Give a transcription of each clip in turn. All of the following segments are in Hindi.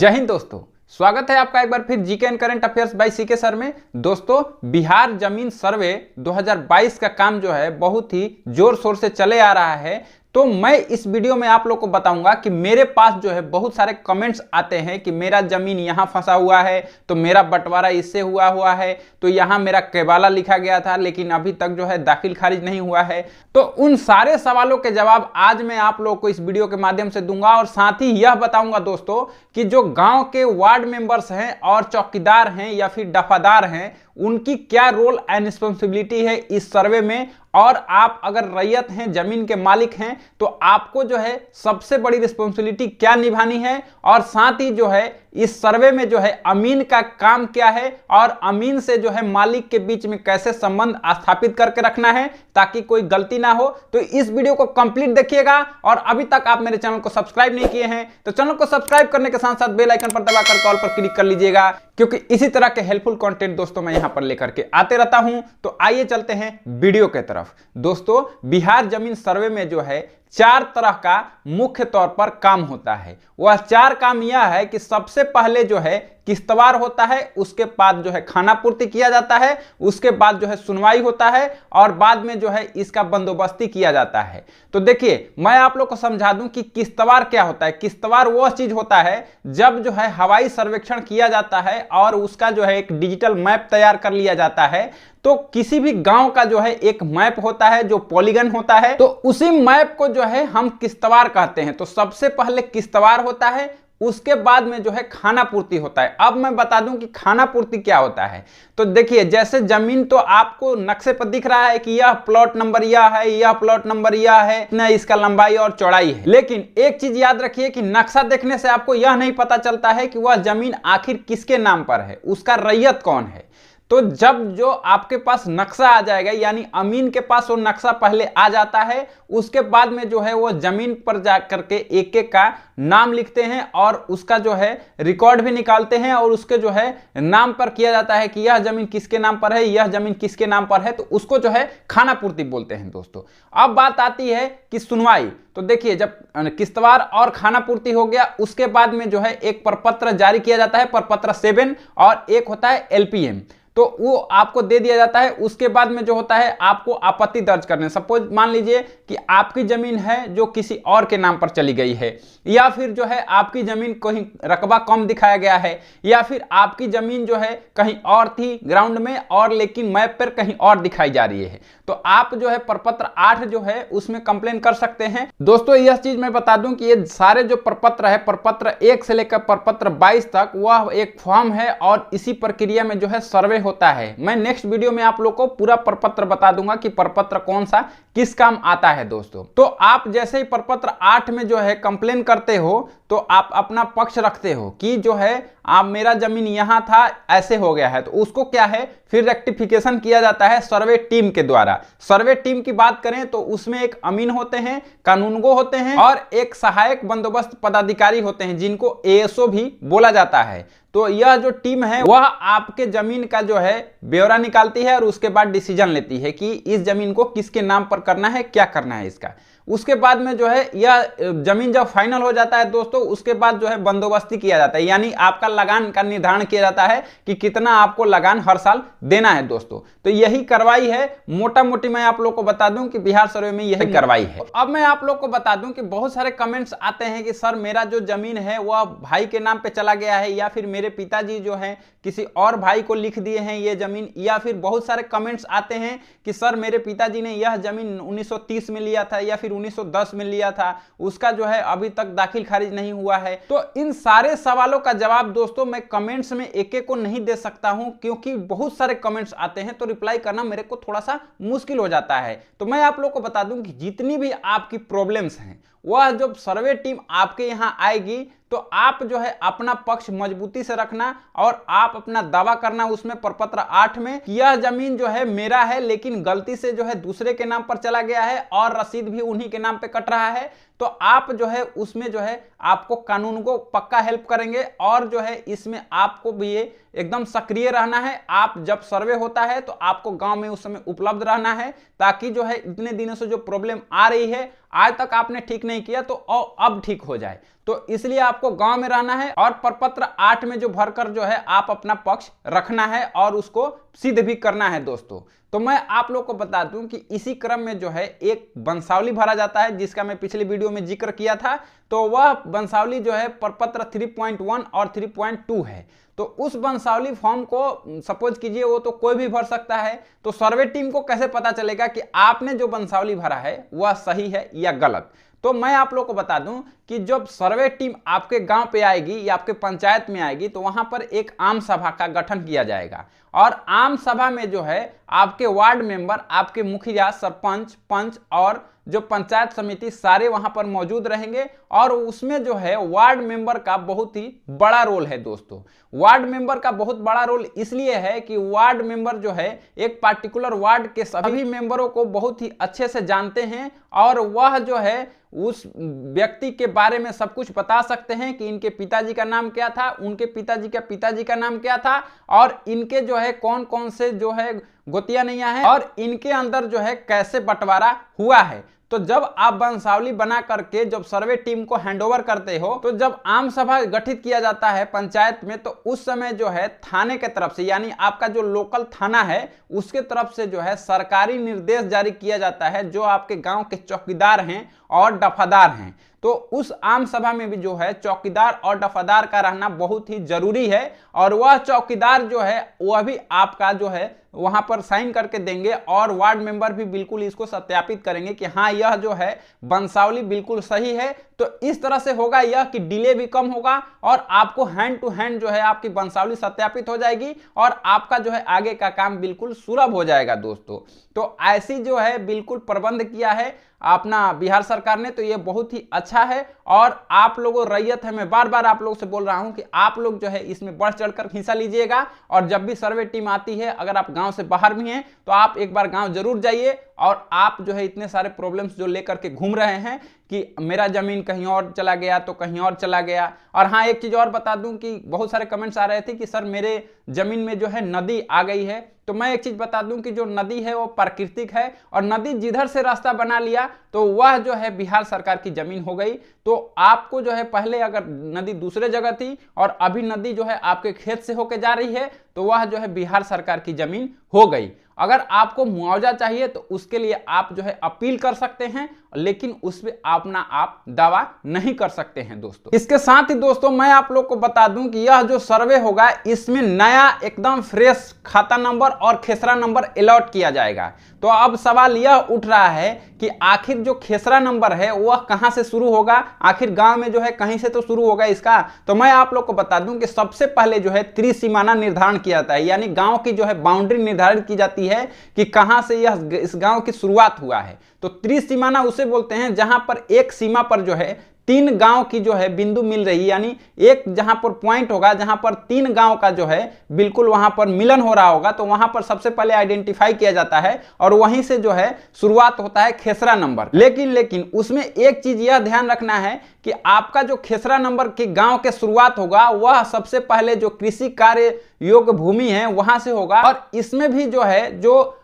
जय हिंद दोस्तों, स्वागत है आपका एक बार फिर GK and current affairs by CK sir में। दोस्तों, बिहार जमीन सर्वे 2022 का काम जो है बहुत ही जोर शोर से चले आ रहा है। तो मैं इस वीडियो में आप लोग को बताऊंगा कि मेरे पास जो है बहुत सारे कमेंट्स आते हैं कि मेरा जमीन यहाँ फंसा हुआ है, तो मेरा बंटवारा इससे हुआ है, तो यहाँ मेरा केबाला लिखा गया था लेकिन अभी तक जो है दाखिल खारिज नहीं हुआ है। तो उन सारे सवालों के जवाब आज मैं आप लोग को इस वीडियो के माध्यम से दूंगा और साथ ही यह बताऊंगा दोस्तों कि जो गांव के वार्ड मेंबर्स हैं और चौकीदार हैं या फिर दफादार हैं, उनकी क्या रोल एंड रिस्पॉन्सिबिलिटी है इस सर्वे में। और आप अगर रैयत हैं, जमीन के मालिक हैं, तो आपको जो है सबसे बड़ी रिस्पॉन्सिबिलिटी क्या निभानी है, और साथ ही जो है इस सर्वे में जो है अमीन का काम क्या है और अमीन से जो है मालिक के बीच में कैसे संबंध स्थापित करके रखना है ताकि कोई गलती ना हो। तो इस वीडियो को कंप्लीट देखिएगा और अभी तक आप मेरे चैनल को सब्सक्राइब नहीं किए हैं तो चैनल को सब्सक्राइब करने के साथ साथ बेल आइकन पर दबाकर कॉल पर क्लिक कर लीजिएगा, क्योंकि इसी तरह के हेल्पफुल कंटेंट दोस्तों मैं यहां पर लेकर के आते रहता हूं। तो आइए चलते हैं वीडियो के तरफ। दोस्तों, बिहार जमीन सर्वे में जो है 4 तरह का मुख्य तौर पर काम होता है। वह 4 काम यह है कि सबसे पहले जो है किस्तवार होता है, उसके बाद जो है खाना पूर्ति किया जाता है, उसके बाद जो है सुनवाई होता है और बाद में जो है इसका बंदोबस्ती किया जाता है। तो देखिए, मैं आप लोग को समझा दूं कि किस्तवार क्या होता है। किस्तवार वह चीज होता है जब जो है हवाई सर्वेक्षण किया जाता है और उसका जो है एक डिजिटल मैप तैयार कर लिया जाता है। तो किसी भी गांव का जो है एक मैप होता है जो पॉलीगन होता है, तो उसी मैप को जो है हम किस्तवार कहते हैं। तो सबसे पहले किस्तवार होता है, उसके बाद में जो है खाना पूर्ति होता है। अब मैं बता दूं कि खाना पूर्ति क्या होता है। तो देखिए, जैसे जमीन तो आपको नक्शे पर दिख रहा है कि यह प्लॉट नंबर यह है, यह प्लॉट नंबर यह है, न इसका लंबाई और चौड़ाई है। लेकिन एक चीज याद रखिए कि नक्शा देखने से आपको यह नहीं पता चलता है कि वह जमीन आखिर किसके नाम पर है, उसका रैयत कौन है। तो जब जो आपके पास नक्शा आ जाएगा, यानी अमीन के पास वो नक्शा पहले आ जाता है, उसके बाद में जो है वो जमीन पर जा करके एक एक का नाम लिखते हैं और उसका जो है रिकॉर्ड भी निकालते हैं और उसके जो है नाम पर किया जाता है कि यह जमीन किसके नाम पर है, यह जमीन किसके नाम पर है। तो उसको जो है खाना पूर्ति बोलते हैं दोस्तों। अब बात आती है कि सुनवाई। तो देखिए, जब किस्तवार और खाना पूर्ति हो गया, उसके बाद में जो है एक प्रपत्र जारी किया जाता है, प्रपत्र 7, और एक होता है एलपीएम। तो वो आपको दे दिया जाता है। उसके बाद में जो होता है आपको आपत्ति दर्ज करने। सपोज मान लीजिए कि आपकी जमीन है जो किसी और के नाम पर चली गई है, या फिर जो है आपकी जमीन कहीं रकबा कम दिखाया गया है, या फिर आपकी जमीन जो है कहीं और थी ग्राउंड में और लेकिन मैप पर कहीं और दिखाई जा रही है, तो आप जो है प्रपत्र 8 जो है उसमें कंप्लेन कर सकते हैं। दोस्तों, यह चीज मैं बता दूं कि ये सारे जो प्रपत्र है, प्रपत्र 1 से लेकर प्रपत्र 22 तक, वह एक फॉर्म है और इसी प्रक्रिया में जो है सर्वे होता है। मैं नेक्स्ट वीडियो में आप लोग को पूरा प्रपत्र बता दूंगा कि प्रपत्र कौन सा किस काम आता है दोस्तों। तो आप जैसे ही प्रपत्र 8 में जो है कंप्लेन करते हो तो आप अपना पक्ष रखते हो कि जो है आप मेरा जमीन यहां था, ऐसे हो गया है, तो उसको क्या है फिर रेक्टिफिकेशन किया जाता है सर्वे टीम के द्वारा। सर्वे टीम की बात करें तो उसमें एक अमीन होते हैं, कानूनगो होते हैं और एक सहायक बंदोबस्त पदाधिकारी होते हैं जिनको एएसओ भी बोला जाता है। तो यह जो टीम है वह आपके जमीन का जो है ब्यौरा निकालती है और उसके बाद डिसीजन लेती है कि इस जमीन को किसके नाम पर करना है, क्या करना है इसका। उसके बाद में जो है यह जमीन जब फाइनल हो जाता है दोस्तों, उसके बाद जो है बंदोबस्ती किया जाता है, यानी आपका लगान का निर्धारण किया जाता है कि कितना आपको लगान हर साल देना है दोस्तों। तो यही कार्रवाई है, मोटा मोटी मैं आप लोग को बता दूं कि बिहार सर्वे में यही कार्रवाई है। अब मैं आप लोग को बता दूं कि बहुत सारे कमेंट्स आते हैं कि सर मेरा जो जमीन है वह भाई के नाम पे चला गया है, या फिर मेरे पिताजी जो है किसी और भाई को लिख दिए हैं ये जमीन, या फिर बहुत सारे कमेंट्स आते हैं कि सर मेरे पिताजी ने यह जमीन 1930 में लिया था या फिर 1910 में लिया था, उसका जो है अभी तक दाखिल खारिज नहीं हुआ है। तो इन सारे सवालों का जवाब दोस्तों मैं कमेंट्स में एक एक को नहीं दे सकता हूं, क्योंकि बहुत सारे कमेंट्स आते हैं तो रिप्लाई करना मेरे को थोड़ा सा मुश्किल हो जाता है। तो मैं आप लोग को बता दूं कि जितनी भी आपकी प्रॉब्लम्स हैं वह जब सर्वे टीम आपके यहां आएगी तो आप जो है अपना पक्ष मजबूती से रखना और आप अपना दावा करना उसमें प्रपत्र 8 में कि यह जमीन जो है मेरा है लेकिन गलती से जो है दूसरे के नाम पर चला गया है और रसीद भी उन्हीं के नाम पे कट रहा है। तो आप जो है उसमें जो है आपको कानून को पक्का हेल्प करेंगे और जो है इसमें आपको भी ये एकदम सक्रिय रहना है। आप जब सर्वे होता है तो आपको गांव में उस समय उपलब्ध रहना है, ताकि जो है इतने दिनों से जो प्रॉब्लम आ रही है आज तक आपने ठीक नहीं किया तो अब ठीक हो जाए। तो इसलिए आपको गांव में रहना है और प्रपत्र 8 में जो भरकर जो है आप अपना पक्ष रखना है और उसको सिद्ध भी करना है दोस्तों। तो मैं आप लोग को बता दूं कि इसी क्रम में जो है एक वंशावली भरा जाता है, जिसका मैं पिछले वीडियो में जिक्र किया था। तो वह वंशावली जो है प्रपत्र 3.1 और 3.2 है। तो उस वंशावली फॉर्म को सपोज कीजिए वो तो कोई भी भर सकता है। तो सर्वे टीम को कैसे पता चलेगा कि आपने जो वंशावली भरा है वह सही है या गलत? तो मैं आप लोग को बता दूं कि जब सर्वे टीम आपके गांव पे आएगी या आपके पंचायत में आएगी तो वहां पर एक आम सभा का गठन किया जाएगा और आम सभा में जो है आपके वार्ड मेंबर, आपके मुखिया, सरपंच, पंच और जो पंचायत समिति सारे वहां पर मौजूद रहेंगे। और उसमें जो है वार्ड मेंबर का बहुत ही बड़ा रोल है दोस्तों। वार्ड मेंबर का बहुत बड़ा रोल इसलिए है कि वार्ड मेंबर जो है एक पार्टिकुलर वार्ड के सभी मेंबरों को बहुत ही अच्छे से जानते हैं और वह जो है उस व्यक्ति के बारे में सब कुछ बता सकते हैं कि इनके पिताजी का नाम क्या था, उनके पिताजी का नाम क्या था और इनके जो है कौन कौन से जो है गोतिया नैया है और इनके अंदर जो है कैसे बंटवारा हुआ है। तो जब आप वंशावली बना करके जब सर्वे टीम को हैंडओवर करते हो तो जब आम सभा गठित किया जाता है पंचायत में तो उस समय जो है थाने के तरफ से, यानी आपका जो लोकल थाना है उसके तरफ से जो है सरकारी निर्देश जारी किया जाता है जो आपके गांव के चौकीदार हैं और दफादार हैं। तो उस आम सभा में भी जो है चौकीदार और दफादार का रहना बहुत ही जरूरी है और वह चौकीदार जो है वह भी आपका जो है वहां पर साइन करके देंगे और वार्ड मेंबर भी बिल्कुल इसको सत्यापित करेंगे कि हाँ यह जो है वंशावली बिल्कुल सही है। तो इस तरह से होगा यह कि डिले भी कम होगा और आपको हैंड टू हैंड जो है आपकी वंशावली सत्यापित हो जाएगी और आपका जो है आगे का काम बिल्कुल सुलभ हो जाएगा दोस्तों। तो ऐसी जो है बिल्कुल प्रबंध किया है अपना बिहार सरकार ने, तो ये बहुत ही अच्छा है। और आप लोगों रैयत है, मैं बार बार आप लोगों से बोल रहा हूं कि आप लोग जो है इसमें बढ़ चढ़कर हिस्सा लीजिएगा और जब भी सर्वे टीम आती है, अगर आप गांव से बाहर भी हैं तो आप एक बार गांव जरूर जाइए और आप जो है इतने सारे प्रॉब्लम्स जो लेकर के घूम रहे हैं कि मेरा जमीन कहीं और चला गया तो कहीं और चला गया। और हाँ एक चीज और बता दूं कि बहुत सारे कमेंट्स आ रहे थे कि सर मेरे जमीन में जो है नदी आ गई है। तो मैं एक चीज बता दूं कि जो नदी है वो प्राकृतिक है और नदी जिधर से रास्ता बना लिया तो वह जो है बिहार सरकार की जमीन हो गई। तो आपको जो है पहले अगर नदी दूसरे जगह थी और अभी नदी जो है आपके खेत से होकर जा रही है तो वह जो है बिहार सरकार की जमीन हो गई। अगर आपको मुआवजा चाहिए तो उसके लिए आप जो है अपील कर सकते हैं, लेकिन उस पे अपना आप दावा नहीं कर सकते हैं दोस्तों। इसके साथ ही दोस्तों मैं आप लोग को बता दूं कि यह जो सर्वे होगा इसमें नया एकदम फ्रेश खाता नंबर और खेसरा नंबर अलॉट किया जाएगा। तो अब सवाल यह उठ रहा है कि आखिर जो खेसरा नंबर है वह कहां से शुरू होगा, आखिर गांव में जो है कहीं से तो शुरू होगा इसका। तो मैं आप लोग को बता दूं कि सबसे पहले जो है त्रिसीमाना निर्धारण किया जाता है, यानी गांव की जो है बाउंड्री निर्धारित की जाती है कि कहां से यह इस गांव की शुरुआत हुआ है। तो त्रिसीमाना उसे बोलते हैं जहां पर एक सीमा पर जो है 3 गांव की जो है बिंदु मिल रही है, यानी एक जहां पर पॉइंट होगा जहां पर 3 गांव का जो है बिल्कुल वहां पर मिलन हो रहा होगा, तो वहां पर सबसे पहले आइडेंटिफाई किया जाता है और वहीं से जो है शुरुआत होता है खेसरा नंबर। लेकिन उसमें एक चीज यह ध्यान रखना है कि आपका जो खेसरा नंबर के गांव के शुरुआत होगा वह सबसे पहले जो कृषि कार्य योग्य भूमि है वहां से होगा। और इसमें भी जो है जो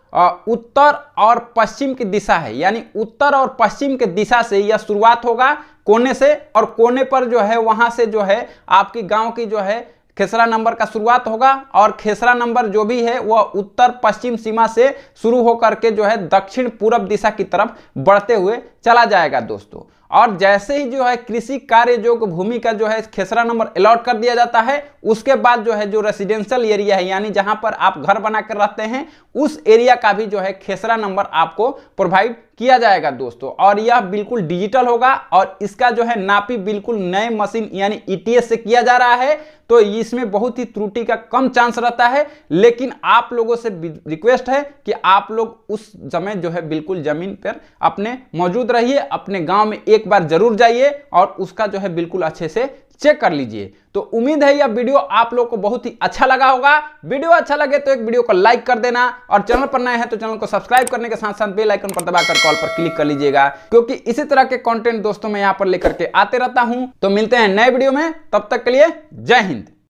उत्तर और पश्चिम की दिशा है, यानी उत्तर और पश्चिम के दिशा से यह शुरुआत होगा कोने से, और कोने पर जो है वहां से जो है आपकी गांव की जो है खेसरा नंबर का शुरुआत होगा। और खेसरा नंबर जो भी है वह उत्तर पश्चिम सीमा से शुरू होकर के जो है दक्षिण पूर्व दिशा की तरफ बढ़ते हुए चला जाएगा दोस्तों। और जैसे ही जो है कृषि कार्य योग्य भूमि का जो है खेसरा नंबर अलॉट कर दिया जाता है, उसके बाद जो है जो रेसिडेंशियल एरिया है, यानी जहां पर आप घर बनाकर रहते हैं, उस एरिया का भी जो है खेसरा नंबर आपको प्रोवाइड किया जाएगा दोस्तों। और यह बिल्कुल डिजिटल होगा और इसका जो है नापी बिल्कुल नए मशीन यानी ईटीएस से किया जा रहा है। तो इसमें बहुत ही त्रुटि का कम चांस रहता है, लेकिन आप लोगों से रिक्वेस्ट है कि आप लोग उस समय जो है बिल्कुल जमीन पर अपने मौजूद रहिए, अपने गांव में एक बार जरूर जाइए और उसका जो है बिल्कुल अच्छे से चेक कर लीजिए। तो उम्मीद है यह वीडियो आप लोग को बहुत ही अच्छा लगा होगा। वीडियो अच्छा लगे तो एक वीडियो को लाइक कर देना और चैनल पर नए हैं तो चैनल को सब्सक्राइब करने के साथ साथ बेल आइकन पर दबाकर कॉल पर क्लिक कर लीजिएगा, क्योंकि इसी तरह के कंटेंट दोस्तों मैं यहां पर लेकर के आते रहता हूं। तो मिलते हैं नए वीडियो में, तब तक के लिए जय हिंद।